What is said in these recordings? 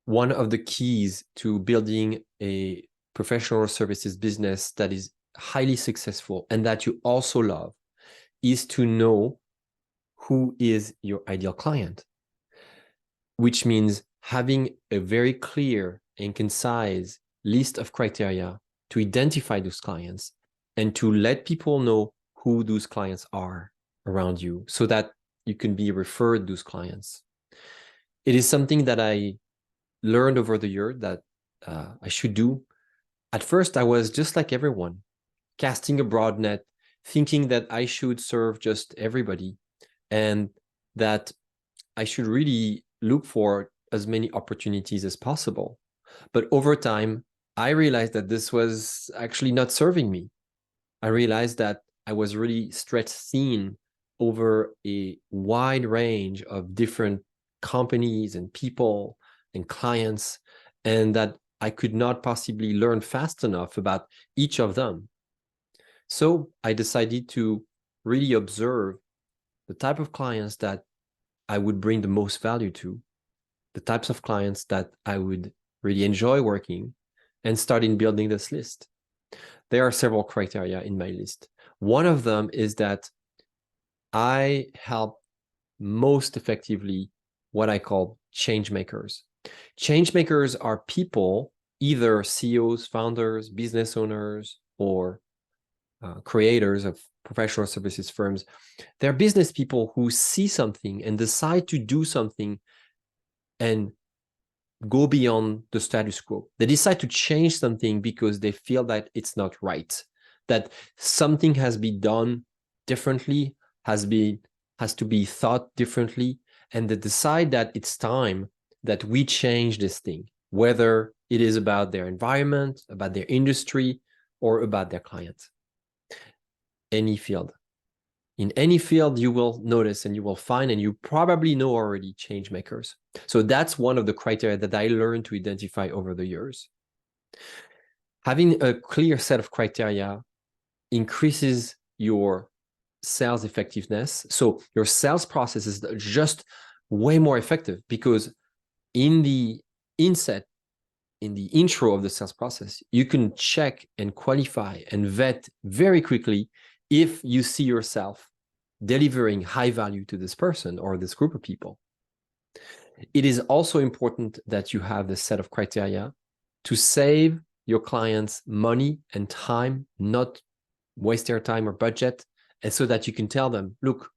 one of the keys to building a professional services business that is highly successful and that you also love is to know who is your ideal client, which means having a very clear and concise list of criteria to identify those clients and to let people know who those clients are around you so that you can be referred those clients. It is something that I learned over the year that I should do. At first, I was just like everyone, casting a broad net, thinking that I should serve just everybody and that I should really look for as many opportunities as possible. But over time, I realized that this was actually not serving me. I realized that I was really stretched thin over a wide range of different companies and people and clients, and that I could not possibly learn fast enough about each of them. So I decided to really observe the type of clients that I would bring the most value to, the types of clients that I would really enjoy working, and starting building this list. There are several criteria in my list. One of them is that I help most effectively what I call change makers. Change makers are people, either CEOs, founders, business owners, or creators of professional services firms. They're business people who see something and decide to do something and go beyond the status quo. They decide to change something because they feel that it's not right, that something has been done differently, has to be thought differently, and they decide that it's time that we change this thing, whether it is about their environment, about their industry, or about their client. Any field. In any field, you will notice and you will find, and you probably know already, change makers. So that's one of the criteria that I learned to identify over the years. Having a clear set of criteria increases your sales effectiveness. So your sales process is just way more effective because in the inset, in the intro of the sales process, you can check and qualify and vet very quickly if you see yourself delivering high value to this person or this group of people. It is also important that you have this set of criteria to save your clients money and time, not waste their time or budget, and so that you can tell them, look,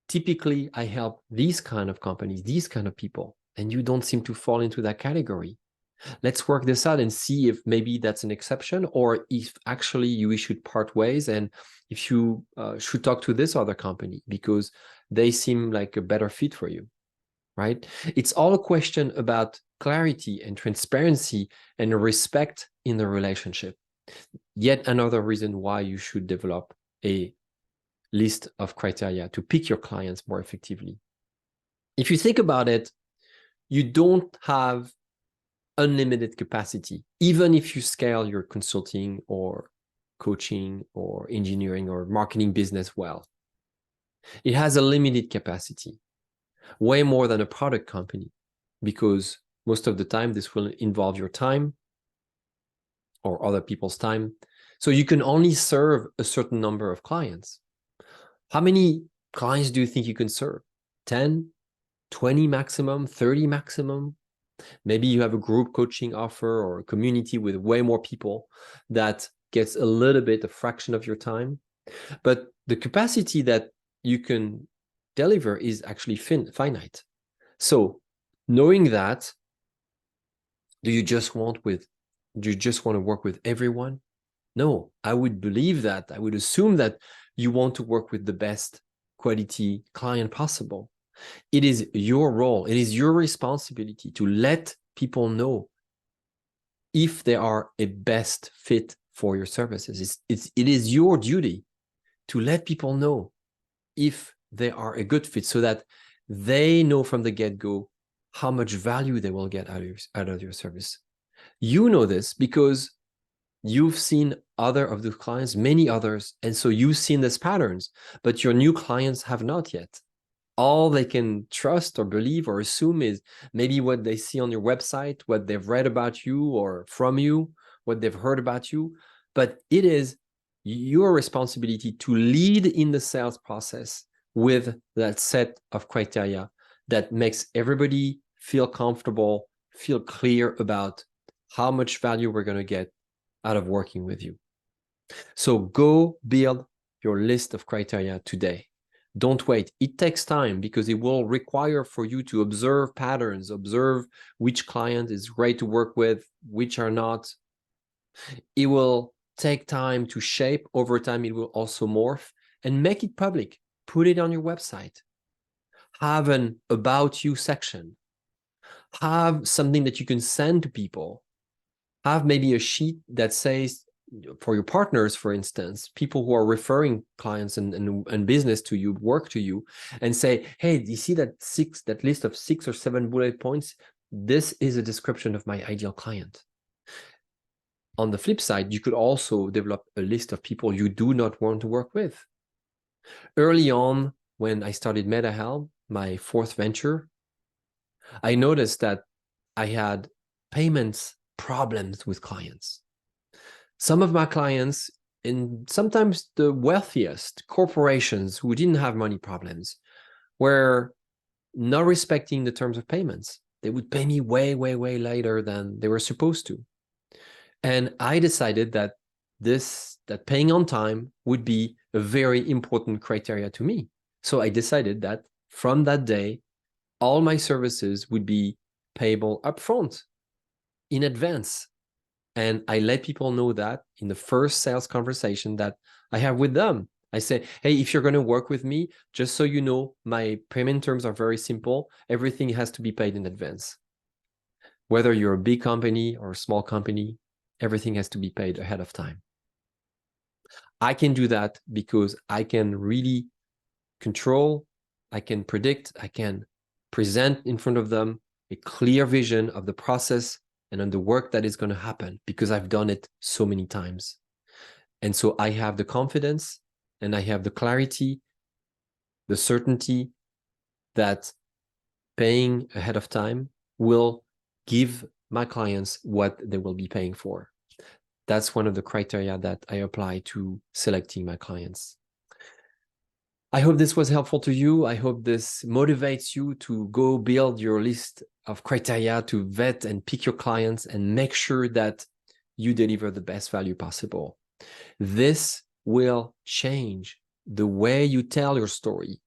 typically I help these kind of companies, these kind of people, and you don't seem to fall into that category. Let's work this out and see if maybe that's an exception or if actually we should part ways and if you should talk to this other company because they seem like a better fit for you, right? It's all a question about clarity and transparency and respect in the relationship. Yet another reason why you should develop a list of criteria to pick your clients more effectively. If you think about it, you don't have unlimited capacity, even if you scale your consulting or coaching or engineering or marketing business well. It has a limited capacity, way more than a product company, because most of the time this will involve your time or other people's time. So you can only serve a certain number of clients. How many clients do you think you can serve? 10, 20 maximum, 30 maximum? Maybe you have a group coaching offer or a community with way more people that gets a little bit, a fraction of your time. But the capacity that you can deliver is actually finite. So knowing that, do you just want to work with everyone? No, I would believe that. I would assume that you want to work with the best quality client possible. It is your role, it is your responsibility to let people know if they are a best fit for your services. It is your duty to let people know if they are a good fit so that they know from the get-go how much value they will get out of your service. You know this because you've seen other of the clients, many others, and so you've seen these patterns, but your new clients have not yet. all they can trust or believe or assume is maybe what they see on your website, what they've read about you or from you, what they've heard about you. But it is your responsibility to lead in the sales process with that set of criteria that makes everybody feel comfortable, feel clear about how much value we're going to get out of working with you. So go build your list of criteria today. Don't wait. It takes time because it will require for you to observe patterns, observe which client is great to work with, which are not. It will take time to shape. Over time, it will also morph, and make it public. Put it on your website. Have an about you section. Have something that you can send to people. Have maybe a sheet that says, for your partners, for instance, people who are referring clients and business to you, work to you, and say, hey, do you see that list of 6 or 7 bullet points? This is a description of my ideal client. On the flip side, you could also develop a list of people you do not want to work with. Early on, when I started MetaHelm, my 4th venture, I noticed that I had payments problems with clients. Some of my clients, and sometimes the wealthiest corporations who didn't have money problems, were not respecting the terms of payments. They would pay me way, way, way later than they were supposed to. And I decided that paying on time would be a very important criteria to me. So I decided that from that day, all my services would be payable upfront, in advance. And I let people know that in the first sales conversation that I have with them. I say, hey, if you're going to work with me, just so you know, my payment terms are very simple. Everything has to be paid in advance. Whether you're a big company or a small company, everything has to be paid ahead of time. I can do that because I can really control, I can predict, I can present in front of them a clear vision of the process and on the work that is going to happen, because I've done it so many times. And so I have the confidence and I have the clarity, the certainty that paying ahead of time will give my clients what they will be paying for. That's one of the criteria that I apply to selecting my clients. I hope this was helpful to you. I hope this motivates you to go build your list of criteria to vet and pick your clients and make sure that you deliver the best value possible. This will change the way you tell your story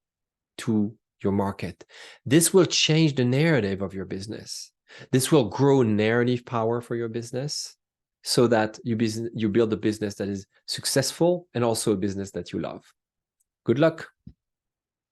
to your market. This will change the narrative of your business. This will grow narrative power for your business so that you build a business that is successful and also a business that you love. Good luck.